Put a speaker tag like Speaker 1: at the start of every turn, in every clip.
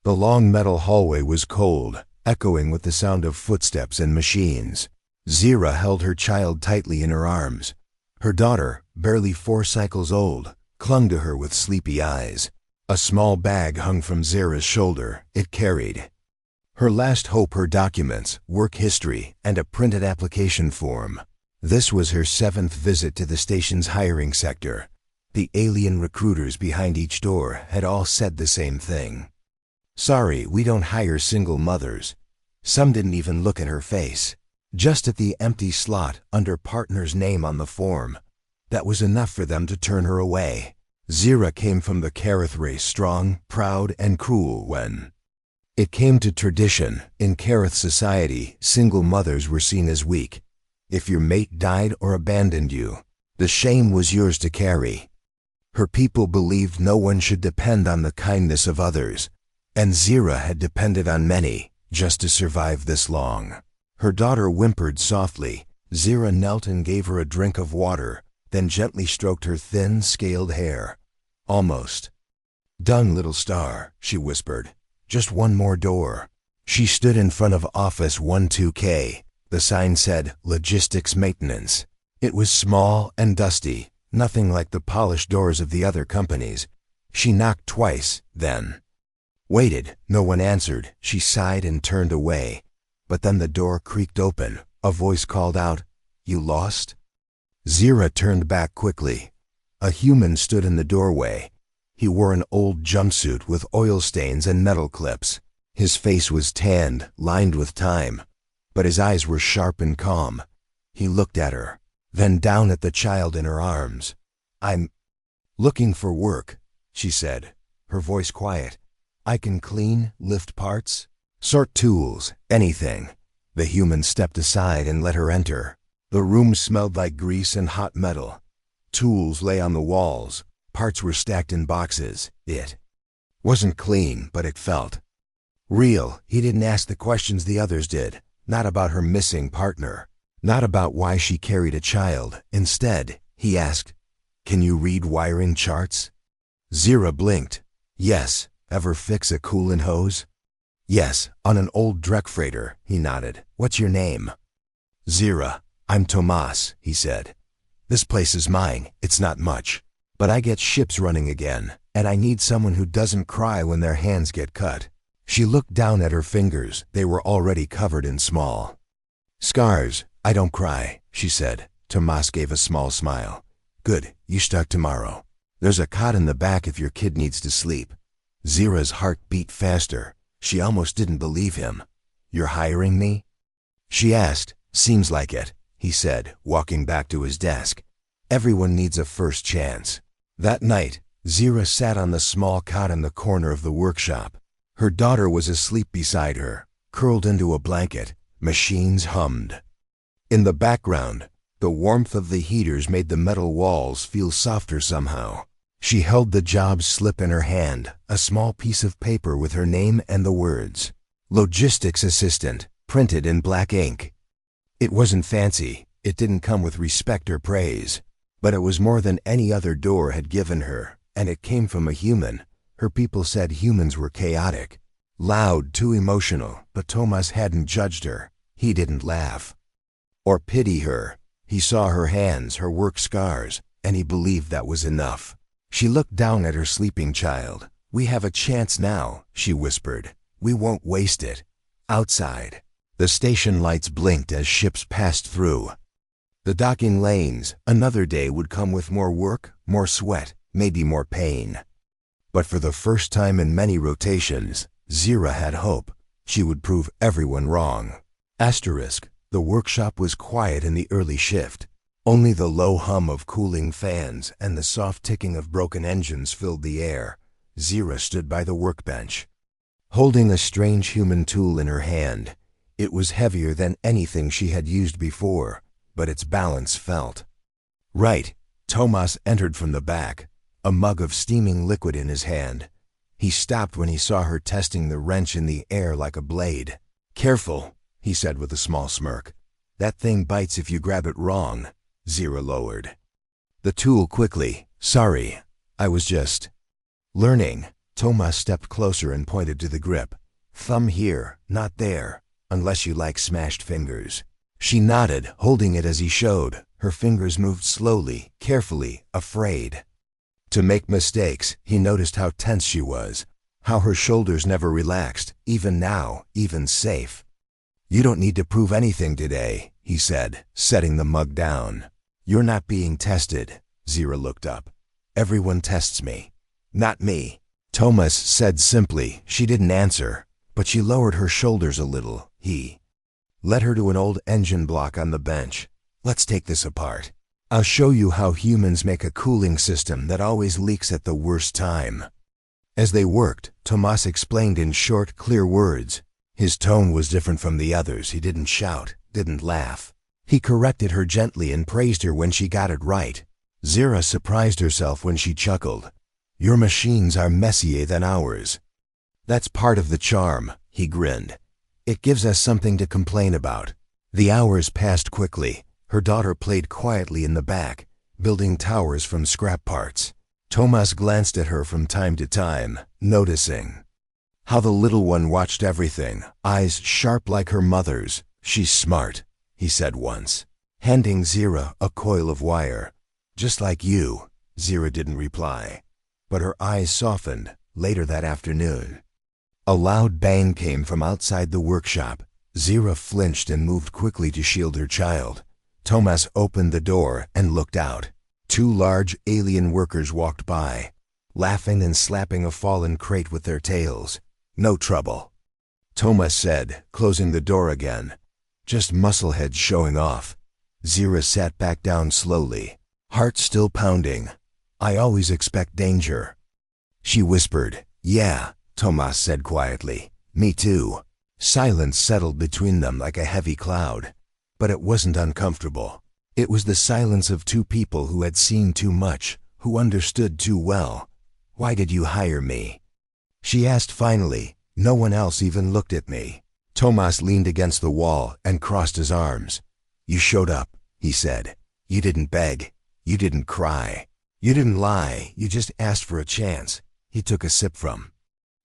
Speaker 1: The long metal hallway was cold, echoing with the sound of footsteps and machines. Zira held her child tightly in her arms. Her daughter, barely 4 cycles old, clung to her with sleepy eyes. A small bag hung from Zira's shoulder. It carried her last hope, her documents, work history, and a printed application form. This was her 7th visit to the station's hiring sector. The alien recruiters behind each door had all said the same thing. "Sorry, we don't hire single mothers." Some didn't even look at her face. Just at the empty slot under partner's name on the form. That was enough for them to turn her away. Zira came from the Kareth race, strong, proud, and cruel when it came to tradition. In Kareth society, single mothers were seen as weak. If your mate died or abandoned you, the shame was yours to carry. Her people believed no one should depend on the kindness of others, and Zira had depended on many just to survive this long. Her daughter whimpered softly. Zira knelt and gave her a drink of water, then gently stroked her thin, scaled hair. "Almost done, little star," she whispered. "Just one more door." She stood in front of Office 12K. The sign said, "Logistics Maintenance." It was small and dusty, nothing like the polished doors of the other companies. She knocked twice, then waited. No one answered. She sighed and turned away. But then the door creaked open. A voice called out, "You lost?" Zira turned back quickly. A human stood in the doorway. He wore an old jumpsuit with oil stains and metal clips. His face was tanned, lined with time, but his eyes were sharp and calm. He looked at her, then down at the child in her arms. "I'm looking for work," she said, her voice quiet. "I can clean, lift parts, sort tools, anything." The human stepped aside and let her enter. The room smelled like grease and hot metal. Tools lay on the walls. Parts were stacked in boxes. It wasn't clean, but it felt real. He didn't ask the questions the others did. Not about her missing partner. Not about why she carried a child. Instead, he asked, "Can you read wiring charts?" Zira blinked. "Yes. Ever fix a coolant hose?" "Yes, on an old Drek freighter," he nodded. "What's your name?" "Zira. I'm Tomas," he said. "This place is mine. It's not much, but I get ships running again, and I need someone who doesn't cry when their hands get cut." She looked down at her fingers. They were already covered in small scars. "I don't cry," she said. Tomas gave a small smile. "Good, you start tomorrow. There's a cot in the back if your kid needs to sleep." Zira's heart beat faster. She almost didn't believe him. "You're hiring me?" she asked. "Seems like it," he said, walking back to his desk. "Everyone needs a first chance." That night, Zira sat on the small cot in the corner of the workshop. Her daughter was asleep beside her, curled into a blanket. Machines hummed. In the background, the warmth of the heaters made the metal walls feel softer somehow. She held the job slip in her hand, a small piece of paper with her name and the words, "Logistics Assistant," printed in black ink. It wasn't fancy. It didn't come with respect or praise. But it was more than any other door had given her, and it came from a human. Her people said humans were chaotic, loud, too emotional, but Tomas hadn't judged her. He didn't laugh or pity her. He saw her hands, her work scars, and he believed that was enough. She looked down at her sleeping child. "We have a chance now," she whispered. "We won't waste it." Outside, the station lights blinked as ships passed through the docking lanes. Another day would come with more work, more sweat, maybe more pain. But for the first time in many rotations, Zira had hope. She would prove everyone wrong. Asterisk. The workshop was quiet in the early shift. Only the low hum of cooling fans and the soft ticking of broken engines filled the air. Zira stood by the workbench, holding a strange human tool in her hand. It was heavier than anything she had used before, but its balance felt right. Tomas entered from the back, a mug of steaming liquid in his hand. He stopped when he saw her testing the wrench in the air like a blade. "Careful," he said with a small smirk. "That thing bites if you grab it wrong." Zira lowered the tool quickly. "Sorry, I was just learning." Tomas stepped closer and pointed to the grip. Thumb here, not there, unless you like smashed fingers. She nodded, holding it as he showed. Her fingers moved slowly, carefully, afraid to make mistakes. He noticed how tense she was, how her shoulders never relaxed, even now, even safe. You don't need to prove anything today, he said, setting the mug down. You're not being tested. Zira looked up. Everyone tests me. Not me. Tomas said simply. She didn't answer, but she lowered her shoulders a little. He led her to an old engine block on the bench. Let's take this apart. I'll show you how humans make a cooling system that always leaks at the worst time. As they worked, Tomas explained in short, clear words. His tone was different from the others. He didn't shout, didn't laugh. He corrected her gently and praised her when she got it right. Zira surprised herself when she chuckled. Your machines are messier than ours. That's part of the charm, he grinned. It gives us something to complain about. The hours passed quickly. Her daughter played quietly in the back, building towers from scrap parts. Tomas glanced at her from time to time, noticing how the little one watched everything, eyes sharp like her mother's. She's smart, he said once, handing Zira a coil of wire. Just like you. Zira didn't reply, but her eyes softened. Later that afternoon, a loud bang came from outside the workshop. Zira flinched and moved quickly to shield her child. Tomas opened the door and looked out. 2 large alien workers walked by, laughing and slapping a fallen crate with their tails. No trouble, Tomas said, closing the door again. Just muscleheads showing off. Zira sat back down slowly, heart still pounding. I always expect danger. She whispered. Yeah, Tomas said quietly. Me too. Silence settled between them like a heavy cloud. But it wasn't uncomfortable. It was the silence of 2 people who had seen too much, who understood too well. Why did you hire me? She asked finally. No one else even looked at me. Tomas leaned against the wall and crossed his arms. You showed up, he said. You didn't beg. You didn't cry. You didn't lie. You just asked for a chance. He took a sip from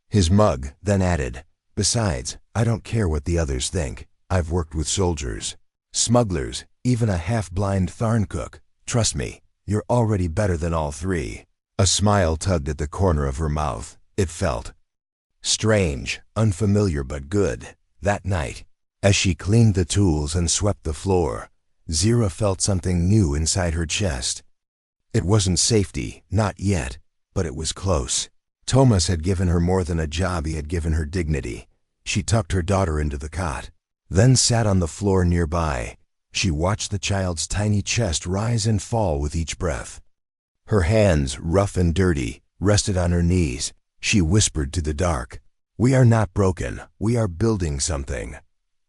Speaker 1: his mug, then added, besides, I don't care what the others think. I've worked with soldiers, smugglers, even a half-blind Tharn cook. Trust me, you're already better than all 3. A smile tugged at the corner of her mouth. It felt strange, unfamiliar but good. That night, as she cleaned the tools and swept the floor, Zira felt something new inside her chest. It wasn't safety, not yet, but it was close. Tomas had given her more than a job, he had given her dignity. She tucked her daughter into the cot, then sat on the floor nearby. She watched the child's tiny chest rise and fall with each breath. Her hands, rough and dirty, rested on her knees. She whispered to the dark, we are not broken, we are building something.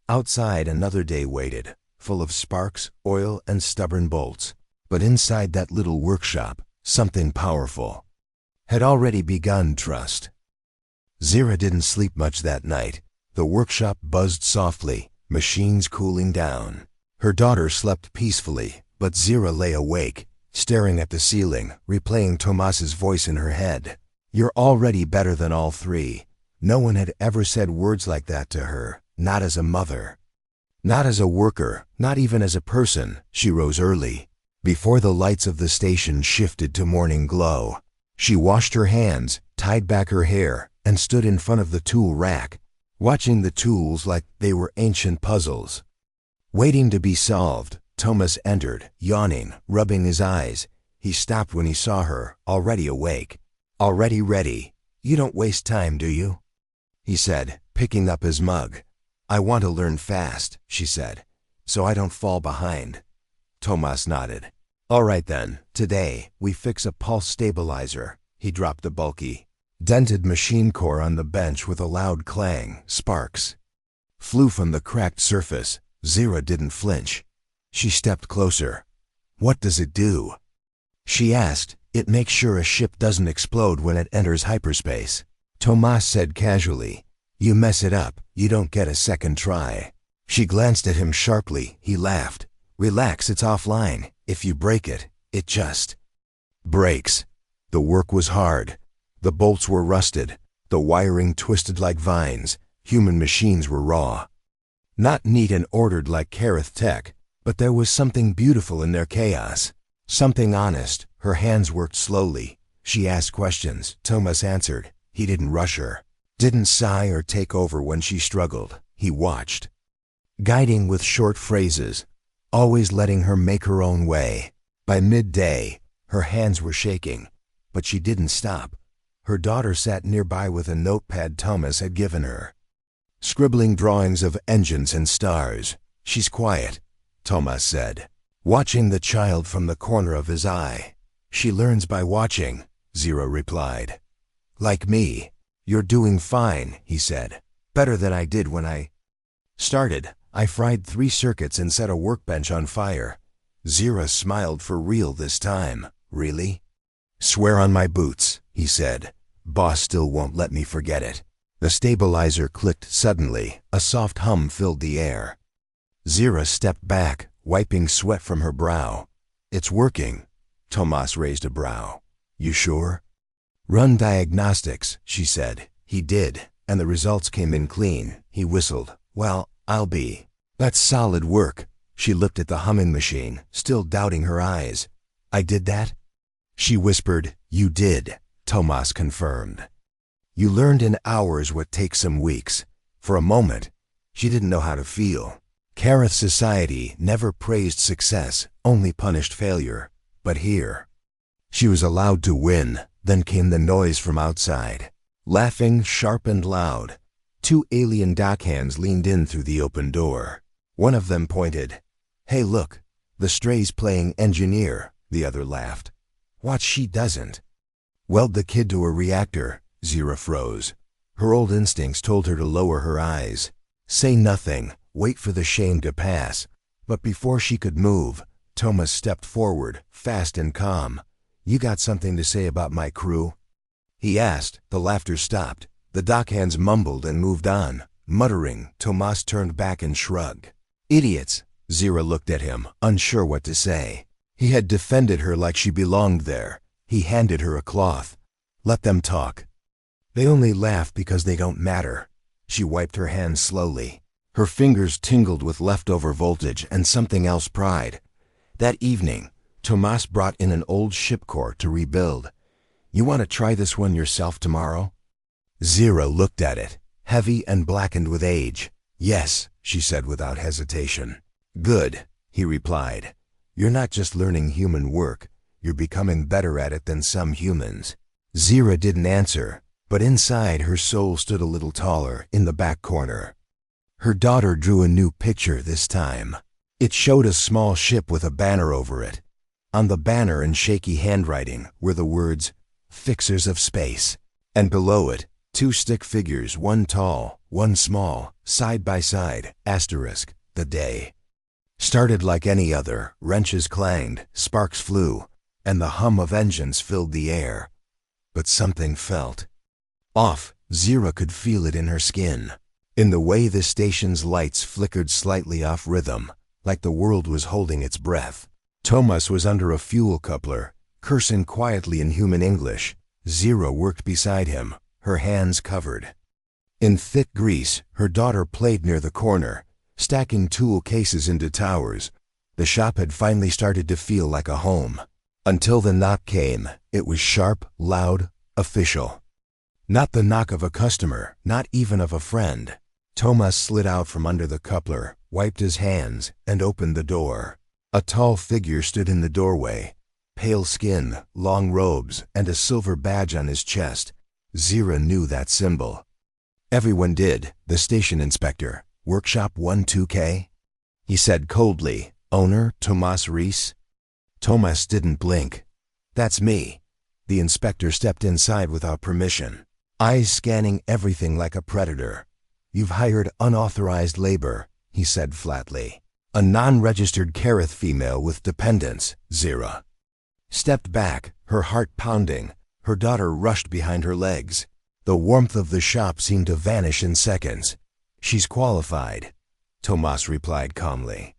Speaker 1: Outside another day waited, full of sparks, oil, and stubborn bolts. But inside that little workshop, something powerful had already begun. Trust. Zira didn't sleep much that night. The workshop buzzed softly, machines cooling down. Her daughter slept peacefully, but Zira lay awake, staring at the ceiling, replaying Tomas's voice in her head. You're already better than all 3. No one had ever said words like that to her, not as a mother, not as a worker, not even as a person. She rose early, before the lights of the station shifted to morning glow. She washed her hands, tied back her hair, and stood in front of the tool rack, watching the tools like they were ancient puzzles, waiting to be solved. Tomas entered, yawning, rubbing his eyes. He stopped when he saw her, already awake, already ready. You don't waste time, do you? He said, picking up his mug. I want to learn fast, she said, so I don't fall behind. Tomas nodded. All right then, today we fix a pulse stabilizer. He dropped the bulky, dented machine core on the bench with a loud clang. Sparks flew from the cracked surface. Zira didn't flinch. She stepped closer. What does it do? She asked. It makes sure a ship doesn't explode when it enters hyperspace. Tomas said casually. You mess it up, you don't get a second try. She glanced at him sharply. He laughed. Relax, it's offline. If you break it, it just breaks. The work was hard, The bolts were rusted, the wiring twisted like vines, human machines were raw. Not neat and ordered like Kareth tech, but there was something beautiful in their chaos. Something honest. Her hands worked slowly. She asked questions. Thomas answered. He didn't rush her. Didn't sigh or take over when she struggled. He watched, guiding with short phrases, always letting her make her own way. By midday, her hands were shaking, but she didn't stop. Her daughter sat nearby with a notepad Thomas had given her, scribbling drawings of engines and stars. She's quiet, Thomas said, watching the child from the corner of his eye. She learns by watching, Zira replied. Like me. You're doing fine, he said. Better than I did when I started. I fried 3 circuits and set a workbench on fire. Zira smiled for real this time. Really? Swear on my boots, he said. Boss still won't let me forget it. The stabilizer clicked suddenly. A soft hum filled the air. Zira stepped back, wiping sweat from her brow. It's working. Thomas raised a brow. You sure? Run diagnostics, she said. He did, and the results came in clean. He whistled. Well, I'll be. That's solid work. She looked at the humming machine, still doubting her eyes. I did that? She whispered. You did, Thomas confirmed. You learned in hours what takes some weeks. For a moment, she didn't know how to feel. Kareth society never praised success, only punished failure. But here, she was allowed to win. Then came the noise from outside. Laughing, sharp and loud. 2 alien dockhands leaned in through the open door. One of them pointed. Hey look, the stray's playing engineer, the other laughed. Watch she doesn't. Weld the kid to a reactor, Zira froze. Her old instincts told her to lower her eyes. Say nothing, wait for the shame to pass. But before she could move, Thomas stepped forward, fast and calm. You got something to say about my crew? He asked. The laughter stopped. The dockhands mumbled and moved on. Muttering, Thomas turned back and shrugged. Idiots! Zira looked at him, unsure what to say. He had defended her like she belonged there. He handed her a cloth. Let them talk. They only laugh because they don't matter. She wiped her hands slowly. Her fingers tingled with leftover voltage and something else pride. That evening, Thomas brought in an old ship core to rebuild. You want to try this one yourself tomorrow? Zira looked at it, heavy and blackened with age. Yes, she said without hesitation. Good, he replied. You're not just learning human work, you're becoming better at it than some humans. Zira didn't answer, but inside her soul stood a little taller in the back corner. Her daughter drew a new picture this time. It showed a small ship with a banner over it. On the banner in shaky handwriting were the words, Fixers of Space. And below it, 2 stick figures, one tall, one small, side by side, asterisk, the day. Started like any other, wrenches clanged, sparks flew, and the hum of engines filled the air. But something felt off. Zira could feel it in her skin, in the way the station's lights flickered slightly off rhythm, like the world was holding its breath. Thomas was under a fuel coupler, cursing quietly in human English. Zira worked beside him, her hands covered in thick grease. Her daughter played near the corner, stacking tool cases into towers. The shop had finally started to feel like a home. Until the knock came. It was sharp, loud, official. Not the knock of a customer, not even of a friend. Thomas slid out from under the coupler, wiped his hands, and opened the door. A tall figure stood in the doorway, pale skin, long robes, and a silver badge on his chest. Zira knew that symbol. Everyone did. The station inspector. Workshop 12K? He said coldly. Owner, Thomas Reese? Thomas didn't blink. That's me. The inspector stepped inside without permission, eyes scanning everything like a predator. You've hired unauthorized labor, he said flatly. A non-registered Kareth female with dependents, Zira stepped back, her heart pounding. Her daughter rushed behind her legs. The warmth of the shop seemed to vanish in seconds. She's qualified, Thomas replied calmly.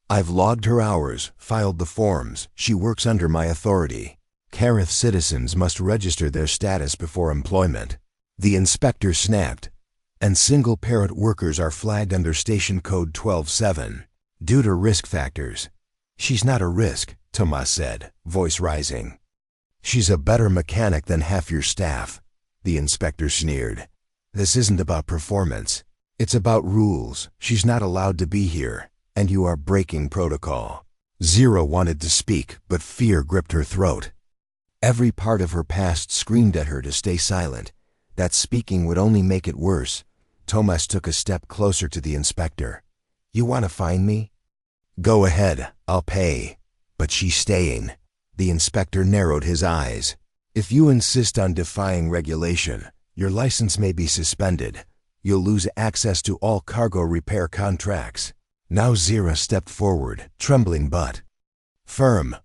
Speaker 1: I've logged her hours, filed the forms. She works under my authority. Kareth citizens must register their status before employment. The inspector snapped. And single-parent workers are flagged under Station Code 12-7, due to risk factors. She's not a risk, Tomas said, voice rising. She's a better mechanic than half your staff, the inspector sneered. This isn't about performance. It's about rules. She's not allowed to be here, and you are breaking protocol. Zira wanted to speak, but fear gripped her throat. Every part of her past screamed at her to stay silent. That speaking would only make it worse. Tomas took a step closer to the inspector. You want to find me? Go ahead, I'll pay. But she's staying. The inspector narrowed his eyes. If you insist on defying regulation, your license may be suspended. You'll lose access to all cargo repair contracts. Now Zira stepped forward, trembling but firm.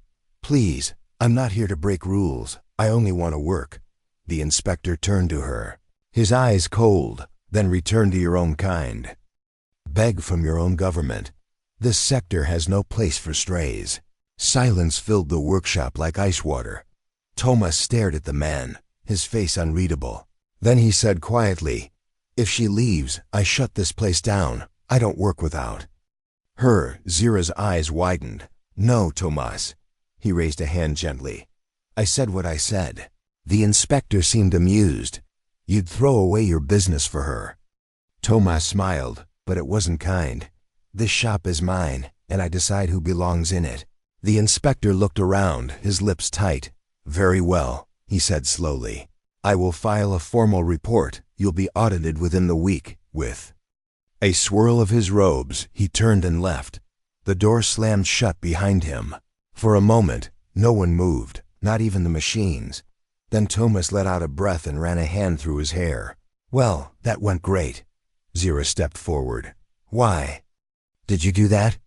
Speaker 1: Please, I'm not here to break rules. I only want to work. The inspector turned to her. His eyes cold. Then return to your own kind. Beg from your own government. This sector has no place for strays. Silence filled the workshop like ice water. Tomas stared at the man, his face unreadable. Then he said quietly, If she leaves, I shut this place down. I don't work without her. Zira's eyes widened. No, Tomas. He raised a hand gently. I said what I said. The inspector seemed amused. You'd throw away your business for her. Tomas smiled, but it wasn't kind. This shop is mine, and I decide who belongs in it. The inspector looked around, his lips tight. Very well, he said slowly. I will file a formal report. You'll be audited within the week. With a swirl of his robes, he turned and left. The door slammed shut behind him. For a moment, no one moved, not even the machines. Then Tomas let out a breath and ran a hand through his hair. Well, that went great. Zira stepped forward. Why? Did you do that?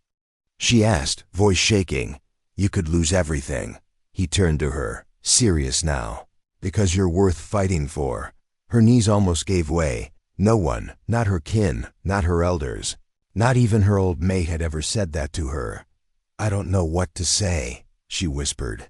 Speaker 1: She asked, voice shaking. You could lose everything. He turned to her, serious now. Because you're worth fighting for. Her knees almost gave way. No one, not her kin, not her elders, not even her old mate had ever said that to her. I don't know what to say, she whispered.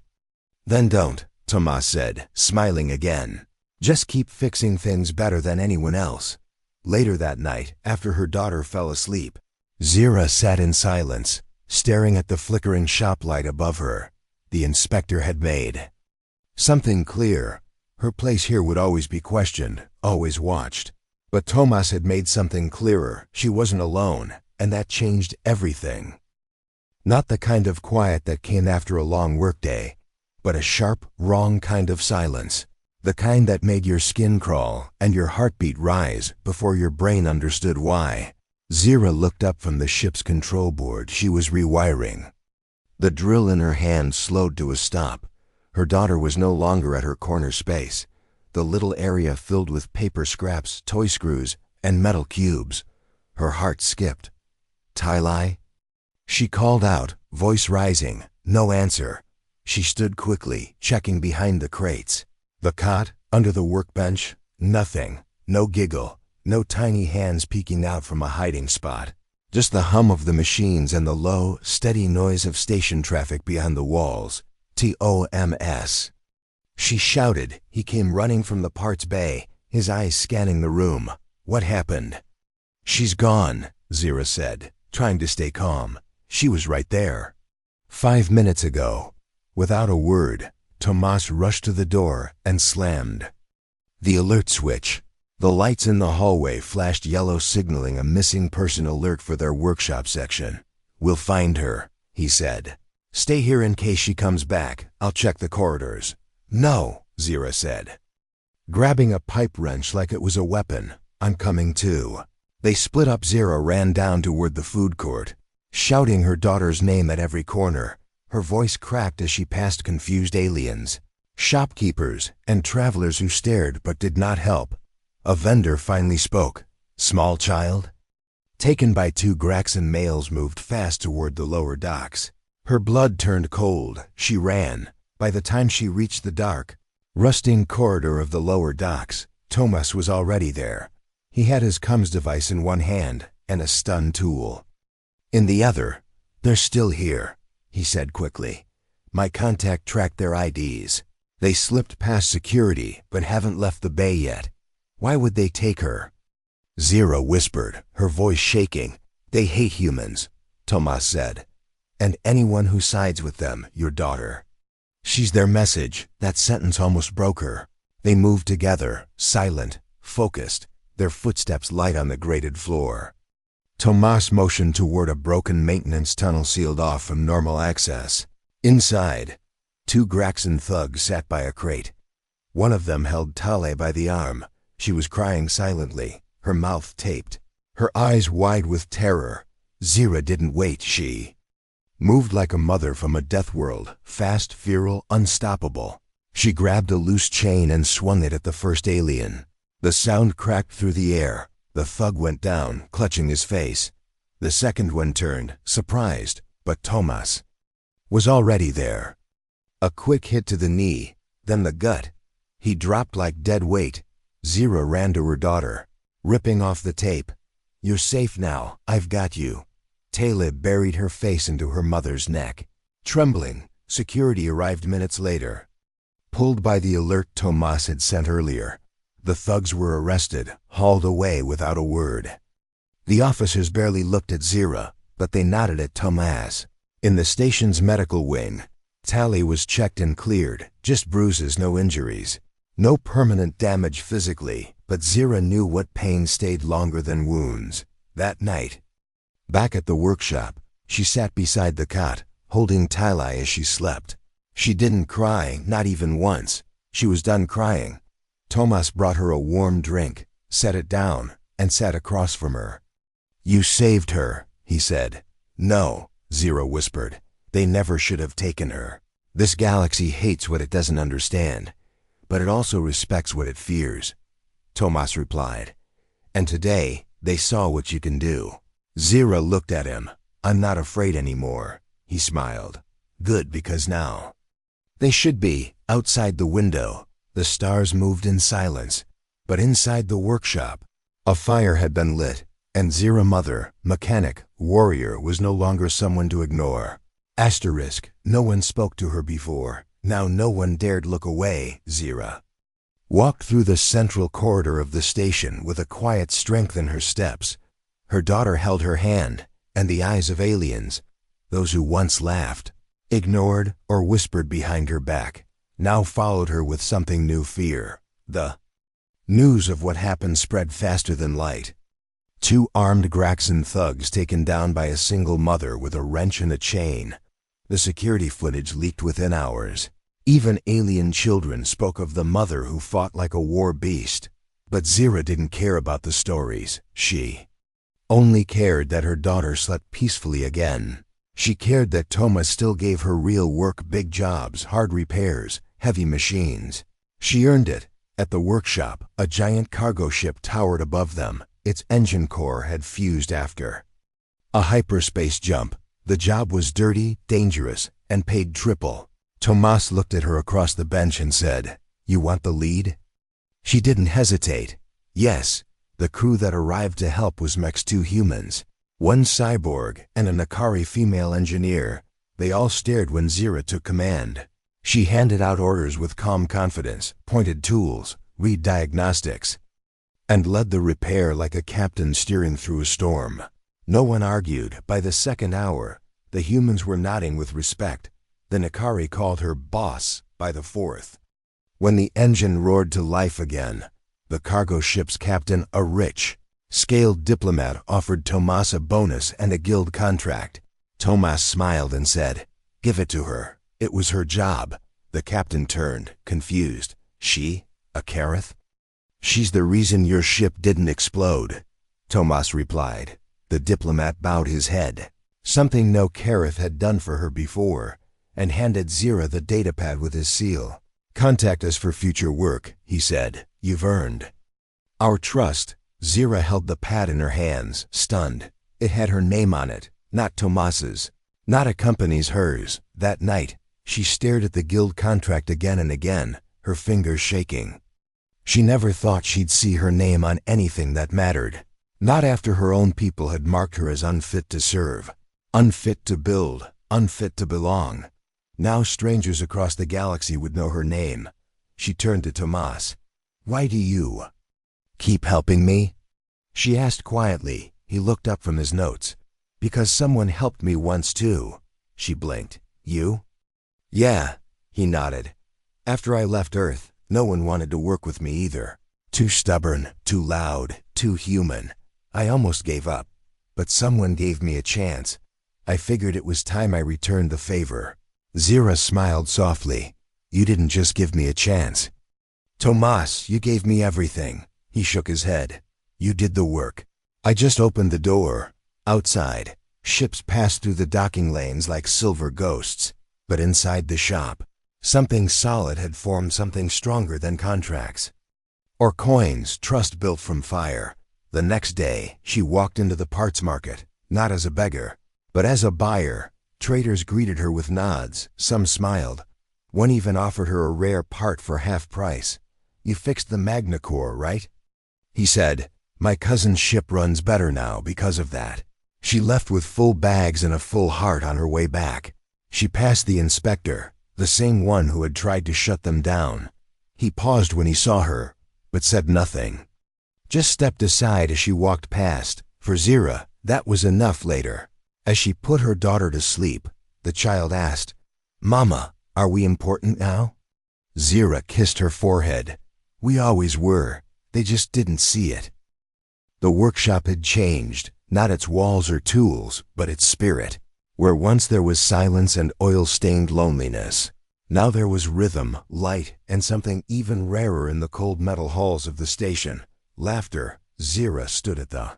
Speaker 1: Then don't. Tomas said, smiling again. Just keep fixing things better than anyone else. Later that night, after her daughter fell asleep, Zira sat in silence, staring at the flickering shop light above her. The inspector had made something clear. Her place here would always be questioned, always watched. But Tomas had made something clearer. She wasn't alone, and that changed everything. Not the kind of quiet that came after a long workday, but a sharp, wrong kind of silence. The kind that made your skin crawl and your heartbeat rise before your brain understood why. Zira looked up from the ship's control board she was rewiring. The drill in her hand slowed to a stop. Her daughter was no longer at her corner space, the little area filled with paper scraps, toy screws, and metal cubes. Her heart skipped. Tylai? She called out, voice rising. No answer. She stood quickly, checking behind the crates. The cot, under the workbench, nothing. No giggle, no tiny hands peeking out from a hiding spot. Just the hum of the machines and the low, steady noise of station traffic behind the walls. TOMS. She shouted. He came running from the parts bay, his eyes scanning the room. What happened? She's gone, Zira said, trying to stay calm. She was right there. 5 minutes ago. Without a word, Tomas rushed to the door and slammed the alert switch. The lights in the hallway flashed yellow, signaling a missing person alert for their workshop section. We'll find her, he said. Stay here in case she comes back. I'll check the corridors. No, Zira said, grabbing a pipe wrench like it was a weapon. I'm coming too. They split up. Zira ran down toward the food court, shouting her daughter's name at every corner. Her voice cracked as she passed confused aliens, shopkeepers, and travelers who stared but did not help. A vendor finally spoke. Small child? Taken by 2 Graxan males, moved fast toward the lower docks. Her blood turned cold. She ran. By the time she reached the dark, rusting corridor of the lower docks, Tomas was already there. He had his comms device in one hand and a stun tool in the other. They're still here, he said quickly. My contact tracked their IDs. They slipped past security, but haven't left the bay yet. Why would they take her? Zira whispered, her voice shaking. They hate humans, Tomas said. And anyone who sides with them, your daughter. She's their message. That sentence almost broke her. They moved together, silent, focused, their footsteps light on the grated floor. Tomas motioned toward a broken maintenance tunnel sealed off from normal access. Inside, 2 Graxan thugs sat by a crate. One of them held Tale by the arm. She was crying silently, her mouth taped, her eyes wide with terror. Zira didn't wait, she moved like a mother from a death world, fast, feral, unstoppable. She grabbed a loose chain and swung it at the first alien. The sound cracked through the air. The thug went down, clutching his face. The second one turned, surprised, but Tomas was already there. A quick hit to the knee, then the gut. He dropped like dead weight. Zira ran to her daughter, ripping off the tape. "You're safe now, I've got you." Talib buried her face into her mother's neck. Trembling, security arrived minutes later. Pulled by the alert Tomas had sent earlier, the thugs were arrested, hauled away without a word. The officers barely looked at Zira, but they nodded at Tomas. In the station's medical wing, Tally was checked and cleared, just bruises, no injuries. No permanent damage physically, but Zira knew what pain stayed longer than wounds. That night, back at the workshop, she sat beside the cot, holding Tally as she slept. She didn't cry, not even once. She was done crying. Tomas brought her a warm drink, set it down, and sat across from her. "You saved her," he said. "No," Zira whispered. "They never should have taken her. This galaxy hates what it doesn't understand, but it also respects what it fears," Tomas replied. "And today, they saw what you can do." Zira looked at him. "I'm not afraid anymore," he smiled. "Good, because now." They should be, outside the window. The stars moved in silence. But inside the workshop, a fire had been lit, and Zira mother, mechanic, warrior was no longer someone to ignore. Asterisk, no one spoke to her before. Now no one dared look away. Zira walked through the central corridor of the station with a quiet strength in her steps. Her daughter held her hand, and the eyes of aliens, those who once laughed, ignored, or whispered behind her back, now followed her with something new: fear. The news of what happened spread faster than light. 2 armed Graxan thugs taken down by a single mother with a wrench and a chain. The security footage leaked within hours. Even alien children spoke of the mother who fought like a war beast. But Zira didn't care about the stories. She only cared that her daughter slept peacefully again. She cared that Tomas still gave her real work, big jobs, hard repairs, heavy machines. She earned it. At the workshop, a giant cargo ship towered above them. Its engine core had fused after a hyperspace jump. The job was dirty, dangerous, and paid triple. Tomas looked at her across the bench and said, "You want the lead?" She didn't hesitate. Yes, the crew that arrived to help was Mech's 2 humans, 1 cyborg and an Akari female engineer. They all stared when Zira took command. She handed out orders with calm confidence, pointed tools, read diagnostics, and led the repair like a captain steering through a storm. No one argued. By the second hour, the humans were nodding with respect. The Nakari called her boss by the 4th. When the engine roared to life again, the cargo ship's captain, a rich, scaled diplomat, offered Tomas a bonus and a guild contract. Tomas smiled and said, "Give it to her. It was her job." The captain turned, confused. "She? A Kareth?" "She's the reason your ship didn't explode," Tomas replied. The diplomat bowed his head, something no Kareth had done for her before, and handed Zira the datapad with his seal. "Contact us for future work," he said. "You've earned our trust." Zira held the pad in her hands, stunned. It had her name on it, not Tomas's, not a company's, hers. That night, she stared at the guild contract again and again, her fingers shaking. She never thought she'd see her name on anything that mattered. Not after her own people had marked her as unfit to serve, unfit to build, unfit to belong. Now strangers across the galaxy would know her name. She turned to Tomas. "Why do you keep helping me?" she asked quietly. He looked up from his notes. "Because someone helped me once too." She blinked. "You?" "Yeah," he nodded. "After I left Earth, no one wanted to work with me either. Too stubborn, too loud, too human. I almost gave up. But someone gave me a chance. I figured it was time I returned the favor." Zira smiled softly. "You didn't just give me a chance. Tomas, you gave me everything." He shook his head. "You did the work. I just opened the door." Outside, ships passed through the docking lanes like silver ghosts. But inside the shop, something solid had formed, something stronger than contracts or coins, trust built from fire. The next day, she walked into the parts market, not as a beggar, but as a buyer. Traders greeted her with nods, some smiled. One even offered her a rare part for half price. "You fixed the Magna Core, right?" he said. "My cousin's ship runs better now because of that." She left with full bags and a full heart on her way back. She passed the inspector, the same one who had tried to shut them down. He paused when he saw her, but said nothing. Just stepped aside as she walked past. For Zira, that was enough later. As she put her daughter to sleep, the child asked, "Mama, are we important now?" Zira kissed her forehead. "We always were. They just didn't see it." The workshop had changed, not its walls or tools, but its spirit. Where once there was silence and oil-stained loneliness, now there was rhythm, light, and something even rarer in the cold metal halls of the station: laughter. Zira stood at the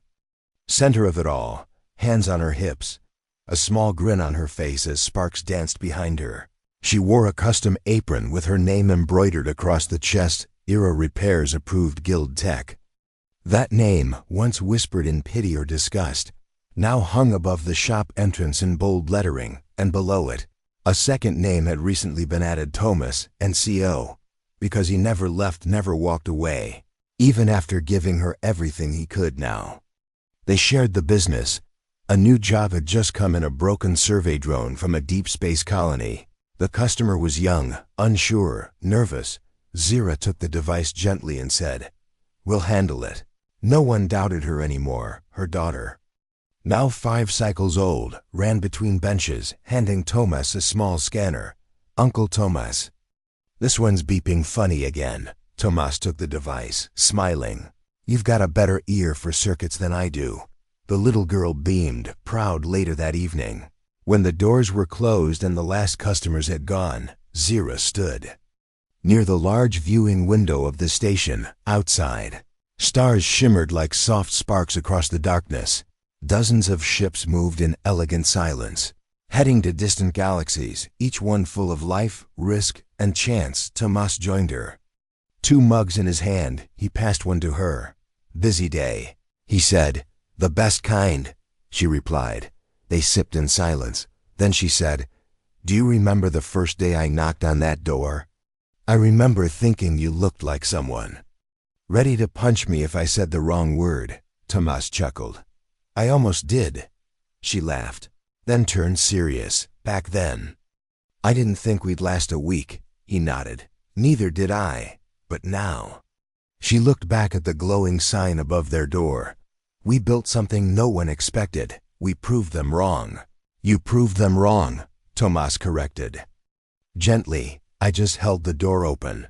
Speaker 1: center of it all, hands on her hips, a small grin on her face as sparks danced behind her. She wore a custom apron with her name embroidered across the chest, Era Repairs Approved Guild Tech. That name, once whispered in pity or disgust, now hung above the shop entrance in bold lettering, and below it, a second name had recently been added: Thomas, NCO, because he never left, never walked away, even after giving her everything he could now. They shared the business. A new job had just come in, a broken survey drone from a deep space colony. The customer was young, unsure, nervous. Zira took the device gently and said, "We'll handle it." No one doubted her anymore. Her daughter, now 5 cycles old, ran between benches, handing Thomas a small scanner. "Uncle Thomas, this one's beeping funny again." Thomas took the device, smiling. "You've got a better ear for circuits than I do." The little girl beamed, proud. Later that evening, when the doors were closed and the last customers had gone, Zira stood near the large viewing window of the station. Outside, stars shimmered like soft sparks across the darkness. Dozens of ships moved in elegant silence, heading to distant galaxies, each one full of life, risk, and chance. Tomas joined her. 2 mugs in his hand, he passed one to her. "Busy day," he said. "The best kind," she replied. They sipped in silence. Then she said, "Do you remember the first day I knocked on that door? I remember thinking you looked like someone ready to punch me if I said the wrong word." Tomas chuckled. "I almost did." She laughed, then turned serious. "Back then, I didn't think we'd last a week." He nodded. "Neither did I. But now." She looked back at the glowing sign above their door. "We built something no one expected. We proved them wrong." "You proved them wrong," Tomas corrected. Gently, I just held the door open.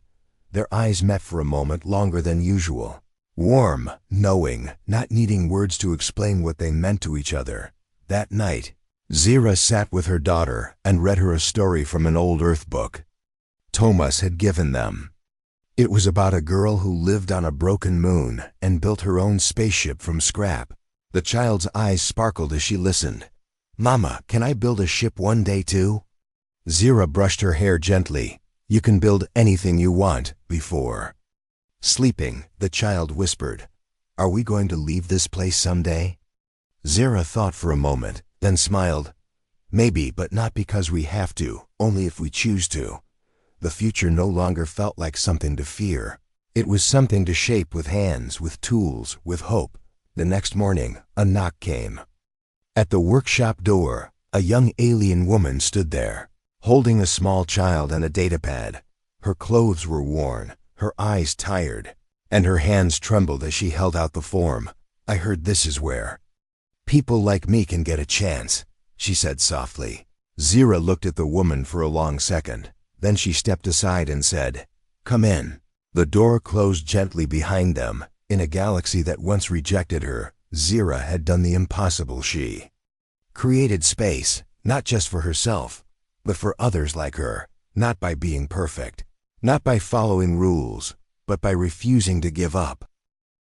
Speaker 1: Their eyes met for a moment, longer than usual. Warm, knowing, not needing words to explain what they meant to each other. That night, Zira sat with her daughter and read her a story from an old Earth book Tomas had given them. It was about a girl who lived on a broken moon and built her own spaceship from scrap. The child's eyes sparkled as she listened. "Mama, can I build a ship one day too?" Zira brushed her hair gently. "You can build anything you want." Before sleeping, the child whispered, "Are we going to leave this place someday?" Zira thought for a moment, then smiled. "Maybe, but not because we have to, only if we choose to." The future no longer felt like something to fear. It was something to shape with hands, with tools, with hope. The next morning, a knock came. At the workshop door, a young alien woman stood there. holding a small child and a datapad. Her clothes were worn, her eyes tired, and her hands trembled as she held out the form. I heard this is where people like me can get a chance, she said softly. Zira looked at the woman for a long second. Then she stepped aside and said, "Come in." The door closed gently behind them. In a galaxy that once rejected her, Zira had done the impossible. She created space, not just for herself, but for others like her, not by being perfect, not by following rules, but by refusing to give up.